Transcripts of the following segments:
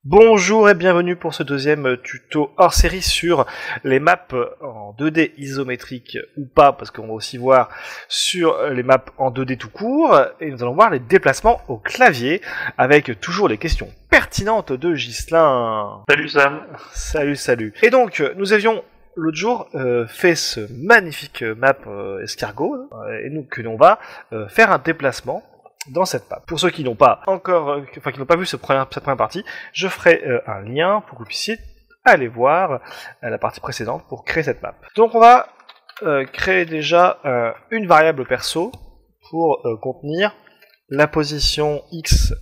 Bonjour et bienvenue pour ce deuxième tuto hors série sur les maps en 2D isométrique ou pas, parce qu'on va aussi voir sur les maps en 2D tout court, et nous allons voir les déplacements au clavier, avec toujours les questions pertinentes de Ghislain. Salut Sam. Salut. Et donc, nous avions l'autre jour fait ce magnifique map escargot, et nous que l'on va faire un déplacement dans cette map. Pour ceux qui n'ont pas encore, qui n'ont pas vu cette première partie, je ferai un lien pour que vous puissiez aller voir la partie précédente pour créer cette map. Donc on va créer déjà une variable perso pour contenir la position X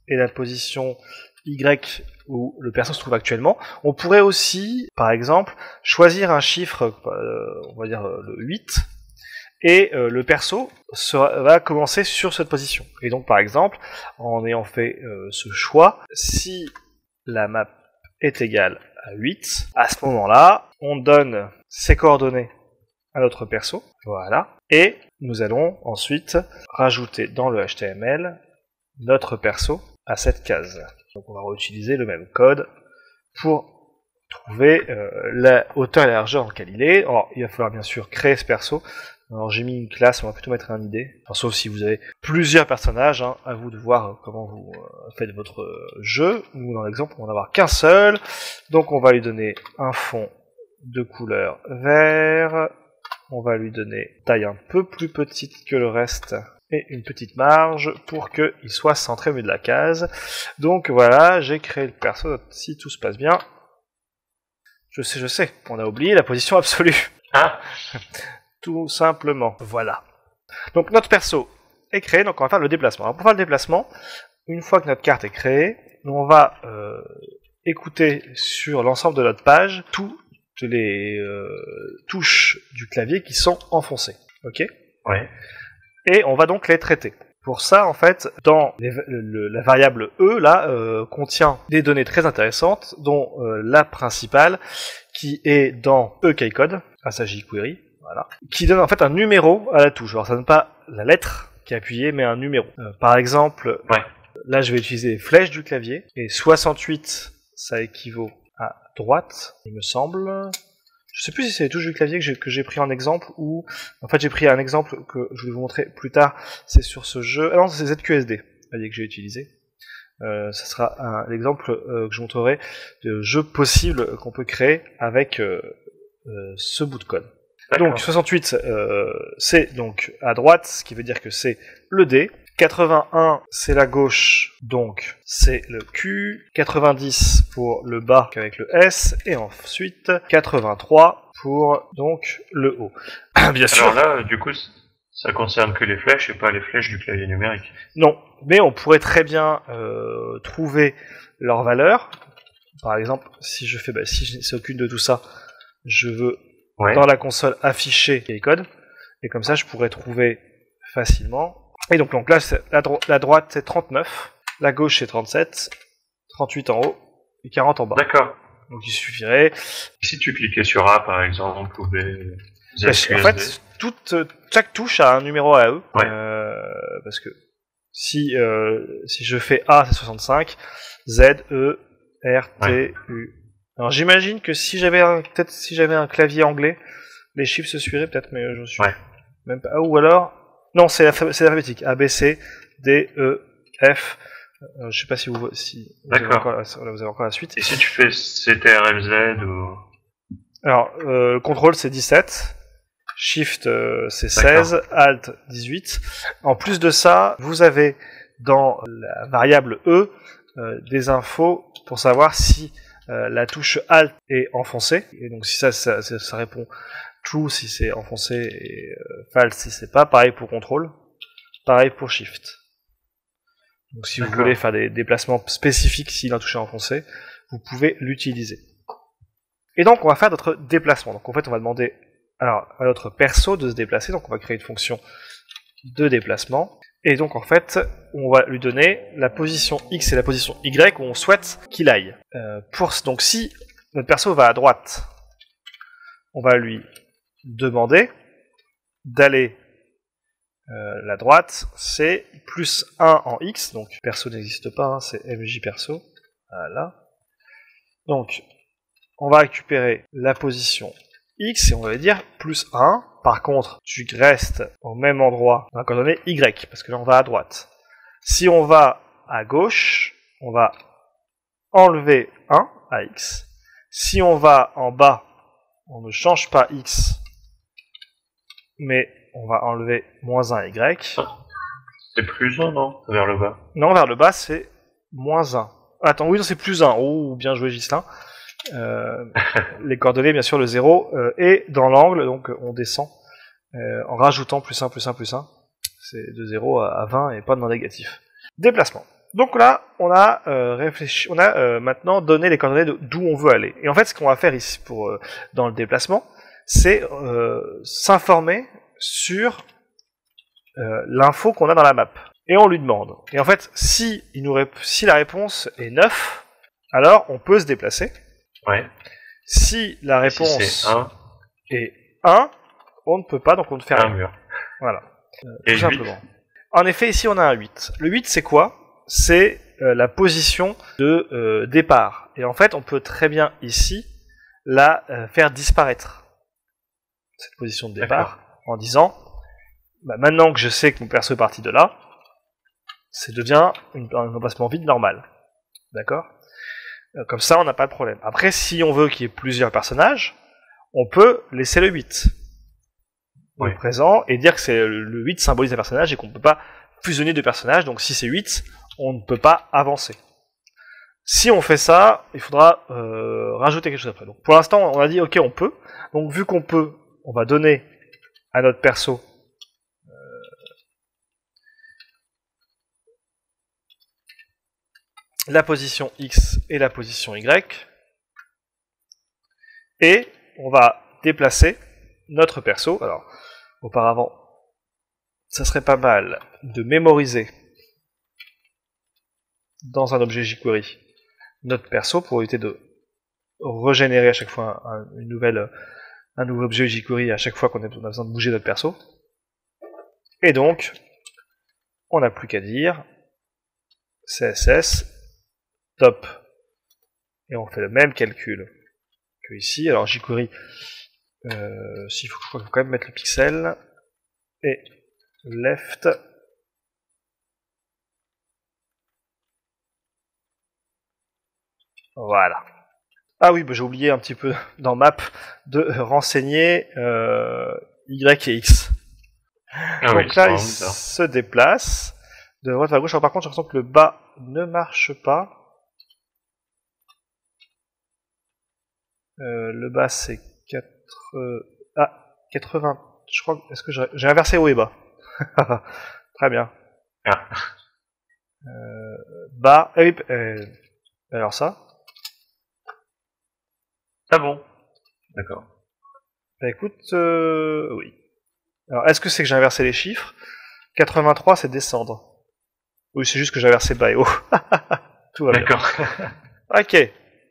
et la position Y où le perso se trouve actuellement. On pourrait aussi, par exemple, choisir un chiffre, on va dire le 8, et le perso va commencer sur cette position. Et donc par exemple, en ayant fait ce choix, si la map est égale à 8, à ce moment-là, on donne ses coordonnées à notre perso, voilà, et nous allons ensuite rajouter dans le HTML notre perso à cette case. Donc on va réutiliser le même code pour trouver la hauteur et la largeur dans laquelle il est. Alors il va falloir bien sûr créer ce perso. Alors j'ai mis une classe, on va plutôt mettre un ID, enfin, sauf si vous avez plusieurs personnages, hein, à vous de voir comment vous faites votre jeu. Nous dans l'exemple on va en avoir qu'un seul, donc on va lui donner un fond de couleur vert, on va lui donner taille un peu plus petite que le reste, et une petite marge pour qu'il soit centré au milieu de la case. Donc voilà, j'ai créé le perso, si tout se passe bien. Je sais, on a oublié la position absolue. Ah. Tout simplement, voilà. Donc notre perso est créé, donc on va faire le déplacement. Alors pour faire le déplacement, une fois que notre carte est créée, on va écouter sur l'ensemble de notre page toutes les touches du clavier qui sont enfoncées. Ok ? Ouais. Et on va donc les traiter. Pour ça, en fait, dans la variable E, là, contient des données très intéressantes, dont la principale, qui est dans EKCode, ASCII Query, voilà, qui donne en fait un numéro à la touche. Alors ça donne pas la lettre qui est appuyée, mais un numéro. Par exemple, là je vais utiliser les flèches du clavier, et 68, ça équivaut à droite, il me semble. Je sais plus si c'est les touches du clavier que j'ai pris en exemple, ou... En fait j'ai pris un exemple que je vais vous montrer plus tard, c'est sur ce jeu... Ah non, c'est ZQSD, que j'ai utilisé. Ça sera l'exemple que je montrerai de jeu possible qu'on peut créer avec ce bout de code. D'accord. Donc 68, c'est donc à droite, ce qui veut dire que c'est le D. 81, c'est la gauche, donc c'est le Q. 90 pour le bas avec le S. Et ensuite 83 pour donc le haut. Bien sûr. Alors là, du coup, ça concerne que les flèches et pas les flèches du clavier numérique. Non, mais on pourrait très bien trouver leur valeur. Par exemple, si je fais, si je sais aucune de tout ça, je veux dans la console afficher les codes, et comme ça je pourrais trouver facilement. Et donc là la droite c'est 39, la gauche c'est 37, 38 en haut et 40 en bas. D'accord. Donc il suffirait... Si tu cliquais sur A par exemple, ou B... En fait, chaque touche a un numéro à eux, parce que si je fais A c'est 65, Z, E, R, T, U... Alors j'imagine que si j'avais un clavier anglais, les chiffres se suivraient peut-être, mais je suis même pas. Ou alors, non, c'est l'alphabétique. A, B, C, D, E, F. Je sais pas si vous avez encore la suite. Et si tu fais CTRL-Z ou... Alors, contrôle c'est 17, Shift c'est 16, Alt 18. En plus de ça, vous avez dans la variable E des infos pour savoir si la touche Alt est enfoncée, et donc si ça répond True si c'est enfoncé, et False si c'est pas. Pareil pour Control, pareil pour Shift. Donc si vous voulez faire des déplacements spécifiques si la touche est enfoncée, vous pouvez l'utiliser. Et donc on va faire notre déplacement. Donc en fait on va demander à notre perso de se déplacer, donc on va créer une fonction de déplacement. Et donc en fait, on va lui donner la position X et la position Y où on souhaite qu'il aille. Donc si notre perso va à droite, on va lui demander d'aller la droite, c'est plus 1 en X, donc perso n'existe pas, hein, c'est MJ perso. Voilà. Donc, on va récupérer la position X et on va dire plus 1. Par contre, tu restes au même endroit dans la coordonnée Y, parce que là on va à droite. Si on va à gauche, on va enlever 1 à X. Si on va en bas, on ne change pas X, mais on va enlever moins 1 Y. C'est plus 1, non? Vers le bas. Non, vers le bas, c'est moins 1. Attends, oui, non, c'est plus 1. Oh, bien joué, Ghislain. Les coordonnées, bien sûr, le 0 est dans l'angle, donc on descend en rajoutant plus 1, plus 1, plus 1. C'est de 0 à 20 et pas de non négatif. Déplacement. Donc là, on a réfléchi, on a maintenant donné les coordonnées d'où on veut aller. Et en fait, ce qu'on va faire ici dans le déplacement, c'est s'informer sur l'info qu'on a dans la map. Et on lui demande. Et en fait, si la réponse est 9, alors on peut se déplacer. Ouais. Si la réponse si est 1, on ne peut pas, donc on ne fait rien. Un mur. Voilà. Et Tout simplement. En effet, ici on a un 8. Le 8, c'est quoi? C'est la position de départ. Et en fait, on peut très bien ici la faire disparaître. Cette position de départ, en disant, bah, maintenant que je sais que mon perso est parti de là, ça devient un emplacement vide normal. D'accord? Comme ça, on n'a pas de problème. Après, si on veut qu'il y ait plusieurs personnages, on peut laisser le 8 au présent et dire que c'est le 8 symbolise un personnage et qu'on ne peut pas fusionner deux personnages. Donc si c'est 8, on ne peut pas avancer. Si on fait ça, il faudra rajouter quelque chose après. Donc pour l'instant, on a dit ok, on peut. Donc vu qu'on peut, on va donner à notre perso la position X et la position Y, et on va déplacer notre perso. Alors, auparavant, ça serait pas mal de mémoriser dans un objet jQuery notre perso pour éviter de régénérer à chaque fois un nouvel objet jQuery à chaque fois qu'on a besoin de bouger notre perso. Et donc, on n'a plus qu'à dire CSS top. Et on fait le même calcul que ici. Alors jQuery, je crois qu'il faut quand même mettre le pixel. Et left. Voilà. Ah oui, bah, j'ai oublié un petit peu dans map de renseigner Y et X. Ah donc oui, là, il se déplace de droite à gauche. Alors par contre, je ressens que le bas ne marche pas. Le bas c'est 80. Je crois. Est-ce que j'ai inversé haut et bas? Très bien. Ah. Bas. Oui. Alors ça. Ah bon. D'accord. Bah écoute, oui. Alors est-ce que c'est que j'ai inversé les chiffres? 83 c'est descendre. Oui, c'est juste que j'ai inversé bas et haut. Tout va bien. D'accord. Ok.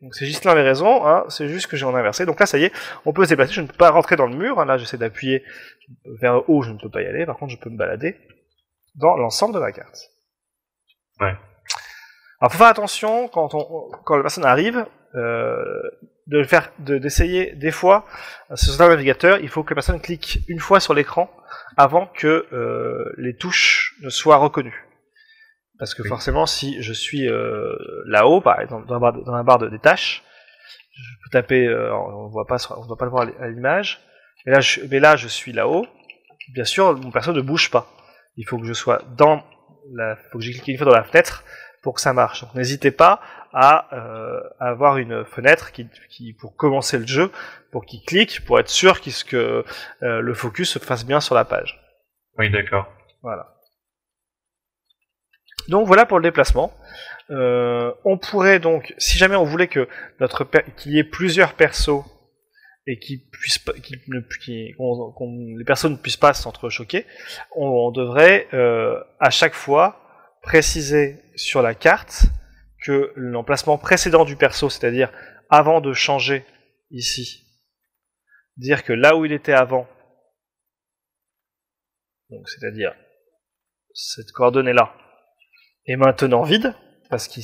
Donc c'est Ghislain avait raison, hein, c'est juste que j'ai en inversé. Donc là, ça y est, on peut se déplacer. Je ne peux pas rentrer dans le mur. Hein, là, j'essaie d'appuyer vers le haut, je ne peux pas y aller. Par contre, je peux me balader dans l'ensemble de la carte. Ouais. Alors, faut faire attention quand la personne arrive, d'essayer des fois, sur un navigateur, il faut que la personne clique une fois sur l'écran avant que les touches ne soient reconnues. Parce que forcément, si je suis là-haut, par exemple, dans la barre de tâches, je peux taper, on ne voit pas le voir à l'image, mais là, je suis là-haut. Bien sûr, mon perso ne bouge pas. Il faut que je sois faut que j'ai cliqué une fois dans la fenêtre pour que ça marche. Donc, n'hésitez pas à avoir une fenêtre qui, pour commencer le jeu, pour qu'il clique, pour être sûr que le focus se fasse bien sur la page. Oui, d'accord. Voilà. Donc voilà pour le déplacement. On pourrait donc, si jamais on voulait que qu'il y ait plusieurs persos et les persos ne puissent pas s'entrechoquer, on devrait à chaque fois préciser sur la carte que l'emplacement précédent du perso, c'est-à-dire avant de changer ici, dire que là où il était avant, donc c'est-à-dire cette coordonnée-là, est maintenant vide, parce qu'il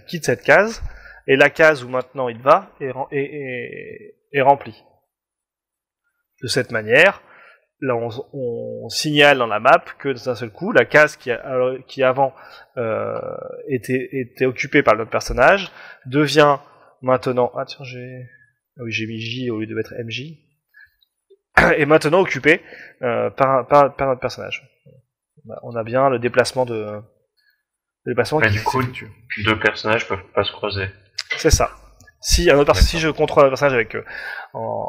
quitte cette case, et la case où maintenant il va est remplie. De cette manière, là on signale dans la map que d'un seul coup, la case qui avant était occupée par notre personnage devient maintenant... Ah tiens, j'ai mis J au lieu de mettre MJ. Est maintenant occupée par notre personnage. On a bien le déplacement qui du coup, s'effectue. Deux personnages peuvent pas se croiser. C'est ça. Si je contrôle un personnage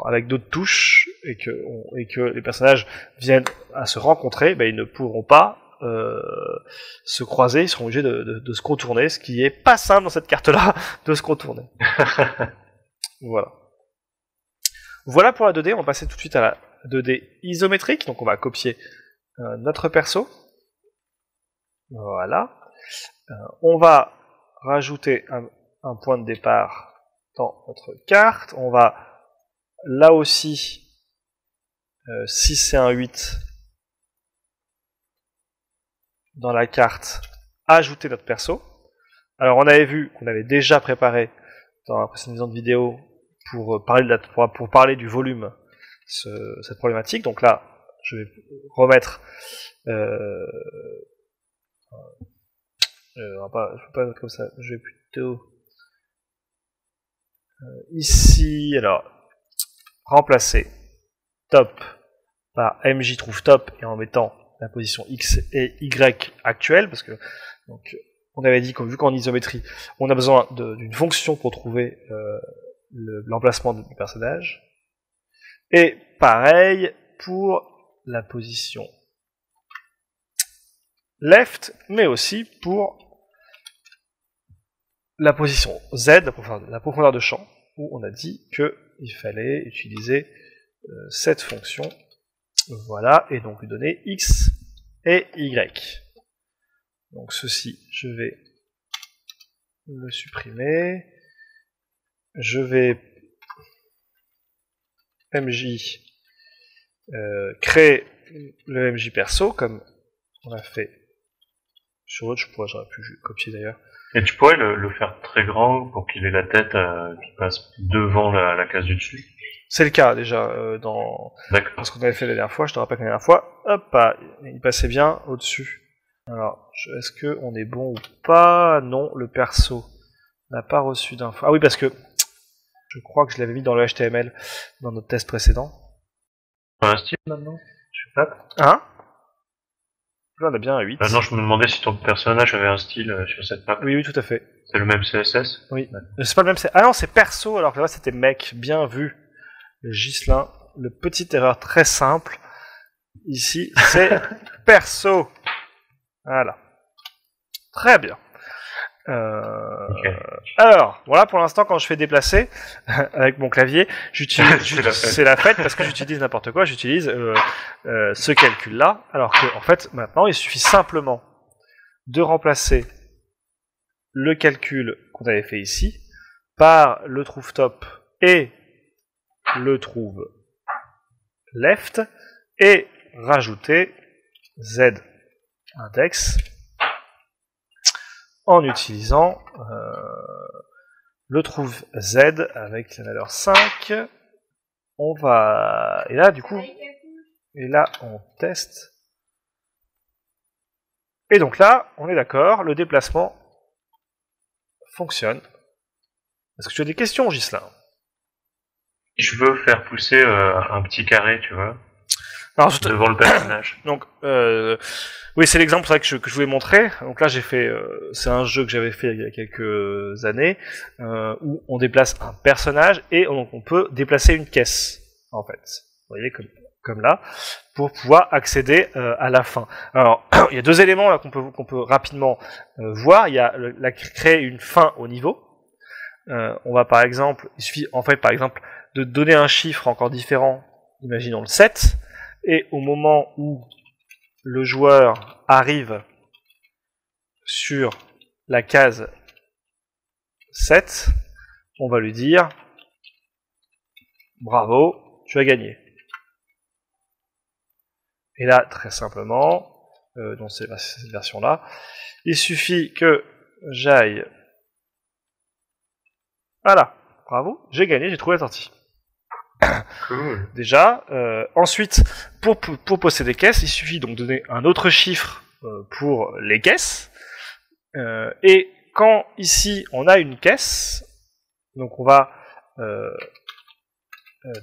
avec d'autres touches et que les personnages viennent à se rencontrer, ben ils ne pourront pas se croiser, ils seront obligés de se contourner, ce qui est pas simple dans cette carte-là de se contourner. Voilà. Voilà pour la 2D, on va passer tout de suite à la 2D isométrique, donc on va copier notre perso. Voilà. On va rajouter un point de départ dans notre carte. On va là aussi, si c'est un 8, dans la carte, ajouter notre perso. Alors on avait vu qu'on avait déjà préparé dans la précédente vidéo pour parler du volume cette problématique. Donc là, je vais remettre je ne peux pas mettre comme ça, je vais plutôt ici, alors remplacer top par MJ trouve top et en mettant la position X et Y actuelle, parce que donc, on avait dit que vu qu'en isométrie, on a besoin d'une fonction pour trouver l'emplacement du personnage. Et pareil pour la position left, mais aussi pour la position Z, la profondeur de champ, où on a dit qu'il fallait utiliser cette fonction, voilà, et donc lui donner X et Y. Donc ceci, je vais le supprimer, je vais MJ créer le MJ perso, comme on a fait sur l'autre, j'aurais pu copier d'ailleurs. Et tu pourrais le faire très grand pour qu'il ait la tête qui passe devant la case du dessus. C'est le cas déjà dans ce qu'on avait fait la dernière fois. Je te rappelle que la dernière fois, hop, il passait bien au-dessus. Alors, est-ce que on est bon ou pas? Non, le perso n'a pas reçu d'infos. Ah oui, parce que je crois que je l'avais mis dans le HTML dans notre test précédent. Un style maintenant? Je sais pas. Hein? Là, on a bien un 8. Non, je me demandais si ton personnage avait un style sur cette map. Oui, tout à fait. C'est le même CSS? Oui. C'est pas le même. Ah non, c'est perso, alors que là, c'était mec. Bien vu. Le Ghislain. Le petite erreur très simple. Ici, c'est perso. Voilà. Très bien. Okay. Alors, voilà pour l'instant quand je fais déplacer avec mon clavier, c'est la fête parce que j'utilise n'importe quoi, j'utilise ce calcul-là, alors que en fait maintenant il suffit simplement de remplacer le calcul qu'on avait fait ici par le trouve top et le trouve left et rajouter z index en utilisant le trouve z avec la valeur 5. On va... Et là, du coup... Et là, on teste. Et donc là, on est d'accord, le déplacement fonctionne. Est-ce que tu as des questions, Ghislain? Je veux faire pousser un petit carré, tu vois, alors, devant le personnage. Donc, oui, c'est l'exemple que je voulais montrer. Donc là, j'ai fait, c'est un jeu que j'avais fait il y a quelques années, où on déplace un personnage et on peut déplacer une caisse, en fait. Vous voyez, comme là, pour pouvoir accéder à la fin. Alors, il y a deux éléments là qu'on peut rapidement voir. Il y a créer une fin au niveau. On va par exemple, il suffit en fait par exemple de donner un chiffre encore différent, imaginons le 7, et au moment où le joueur arrive sur la case 7, on va lui dire bravo, tu as gagné. Et là, très simplement, dans cette version-là, il suffit que j'aille Voilà, bravo, j'ai gagné, j'ai trouvé la sortie. Cool. Déjà, ensuite, pour posséder des caisses, il suffit donc de donner un autre chiffre pour les caisses. Et quand ici on a une caisse, donc on va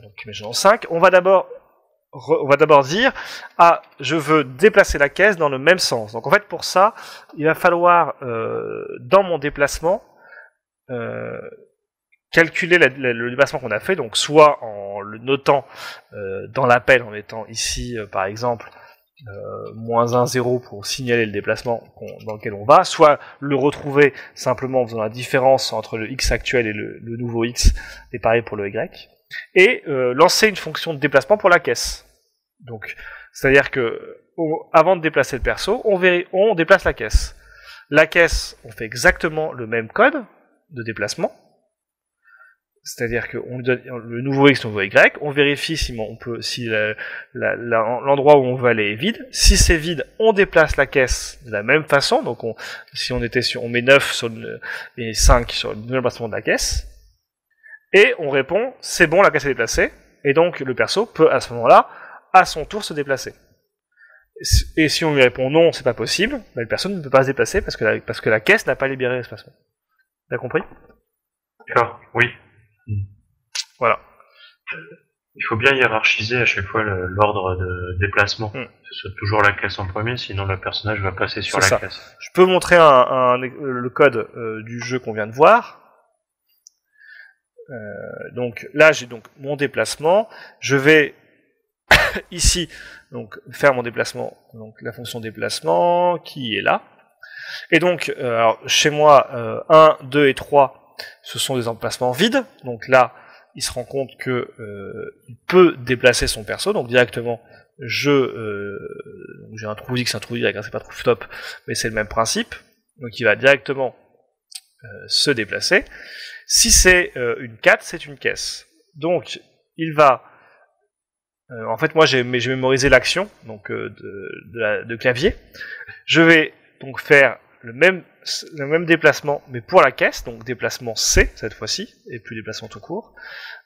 donc imaginons 5, on va d'abord dire je veux déplacer la caisse dans le même sens. Donc en fait pour ça, il va falloir dans mon déplacement calculer le déplacement qu'on a fait, donc soit en le notant dans l'appel en mettant ici par exemple -1, 0 pour signaler le déplacement dans lequel on va, soit le retrouver simplement en faisant la différence entre le x actuel et le nouveau x, et pareil pour le y, et lancer une fonction de déplacement pour la caisse. Donc, c'est-à-dire que avant de déplacer le perso, on déplace la caisse. La caisse, on fait exactement le même code de déplacement. C'est-à-dire qu'on lui donne le nouveau x, le nouveau y, on vérifie si l'endroit où on veut aller est vide. Si c'est vide, on déplace la caisse de la même façon. Donc si on met 9 et 5 sur le déplacement de la caisse. Et on répond, c'est bon, la caisse est déplacée. Et donc le perso peut à ce moment-là, à son tour, se déplacer. Et si on lui répond non, c'est pas possible, le perso ne peut pas se déplacer parce que la caisse n'a pas libéré l'espacement. T'as compris ? D'accord, oui. Voilà. Il faut bien hiérarchiser à chaque fois l'ordre de déplacement. Que ce soit toujours la caisse en premier, sinon le personnage va passer sur la caisse. Je peux montrer le code du jeu qu'on vient de voir. Donc là, j'ai donc mon déplacement. Je vais ici donc faire mon déplacement. Donc la fonction déplacement qui est là. Et donc alors, chez moi, 1, 2 et 3. Ce sont des emplacements vides, donc là, il se rend compte que il peut déplacer son perso, donc directement, j'ai un trou X, un trou Y, c'est pas trou top, mais c'est le même principe, donc il va directement se déplacer. Si c'est une 4, c'est une caisse. Donc, il va... en fait, moi, j'ai mémorisé l'action donc de clavier. Je vais donc faire le même déplacement, mais pour la caisse, donc déplacement C cette fois-ci, et plus déplacement tout court.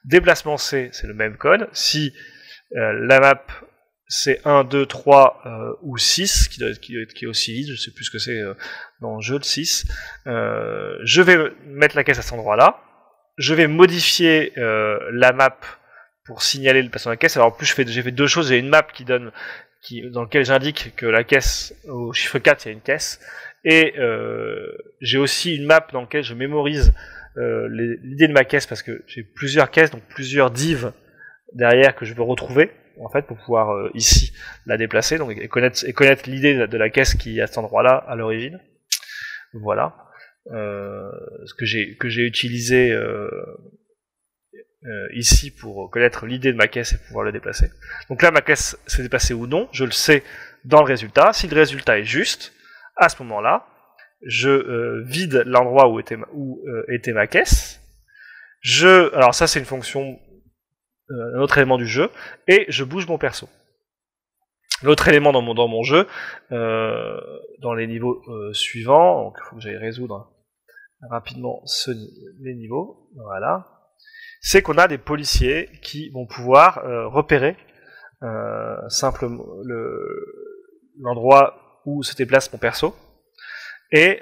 Déplacement C, c'est le même code. Si la map c'est 1, 2, 3 ou 6, qui est aussi vide, je sais plus ce que c'est dans le jeu, le 6, je vais mettre la caisse à cet endroit-là. Je vais modifier la map pour signaler le passage de la caisse. Alors en plus, j'ai fait deux choses. J'ai une map dans laquelle j'indique que la caisse, au chiffre 4, il y a une caisse. Et j'ai aussi une map dans laquelle je mémorise l'idée de ma caisse, parce que j'ai plusieurs caisses, donc plusieurs divs derrière que je veux retrouver, en fait, pour pouvoir ici la déplacer, donc, et connaître l'idée de la caisse qui est à cet endroit-là à l'origine. Voilà. Ce que j'ai utilisé ici pour connaître l'idée de ma caisse et pouvoir le déplacer. Donc là, ma caisse s'est déplacée ou non, je le sais dans le résultat. Si le résultat est juste, à ce moment-là, je vide l'endroit où était ma caisse. Alors ça, c'est une fonction, un autre élément du jeu, et je bouge mon perso. L'autre élément dans mon jeu, dans les niveaux suivants, donc il faut que j'aille résoudre rapidement les niveaux, voilà, c'est qu'on a des policiers qui vont pouvoir repérer simplement l'endroit où se déplace mon perso. Et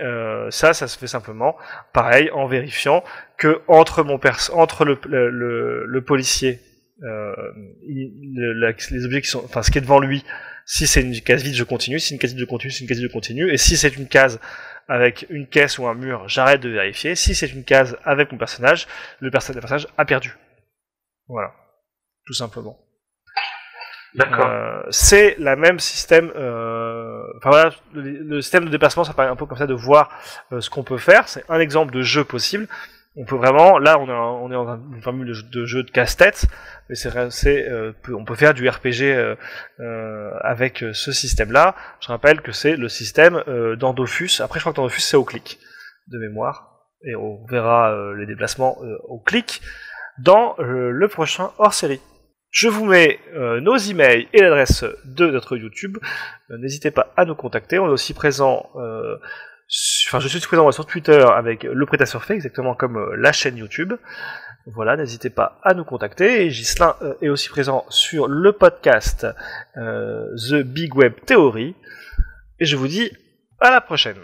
ça se fait simplement, pareil, en vérifiant que entre le policier, les objets qui sont, enfin ce qui est devant lui, si c'est une case vide, je continue. Si c'est une case vide, je continue. Si c'est une case vide, je continue. Et si c'est une case avec une caisse ou un mur, j'arrête de vérifier. Si c'est une case avec mon personnage, le personnage a perdu. Voilà, tout simplement. D'accord. C'est la même système. Enfin voilà, le système de déplacement, ça paraît un peu comme ça de voir ce qu'on peut faire. C'est un exemple de jeu possible. On peut vraiment, là, on est dans une formule de jeu de casse-tête, mais on peut faire du RPG avec ce système-là. Je rappelle que c'est le système d'Andofus. Après, je crois que d'Andofus c'est au clic de mémoire, et on verra les déplacements au clic dans le prochain hors-série. Je vous mets nos emails et l'adresse de notre YouTube. N'hésitez pas à nous contacter. On est aussi présent je suis présent sur Twitter avec le Prêt à Surfer, exactement comme la chaîne YouTube. Voilà, n'hésitez pas à nous contacter. Et Ghislain est aussi présent sur le podcast The Big Web Theory. Et je vous dis à la prochaine.